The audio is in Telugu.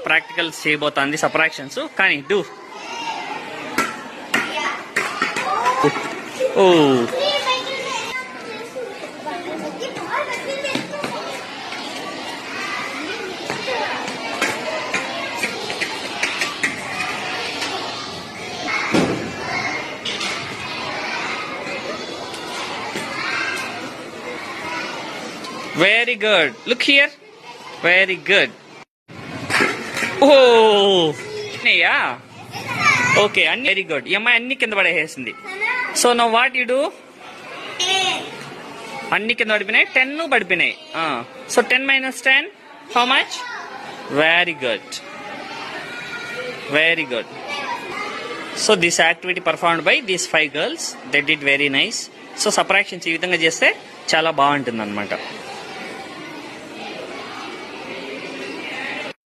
ప్రాక్టికల్స్ చేయబోతోంది సబ్ట్రాక్షన్స్. కానీ do. Oh very good. Look here. Very good. Oh అయ్యా. ఓకే అన్ని వెరీ గుడ్. ఈ అమ్మాయి అన్ని కింద పడేసింది. So know what you do? అన్ని కింద పడిపోయినాయి. 10 పడిపోయినాయి. So 10 minus 10 how much? Very good. Very good. So this activity performed by these 5 girls. They did very nice. So subtractions ఈ విధంగా చేస్తే చాలా బాగుంటుంది అనమాట.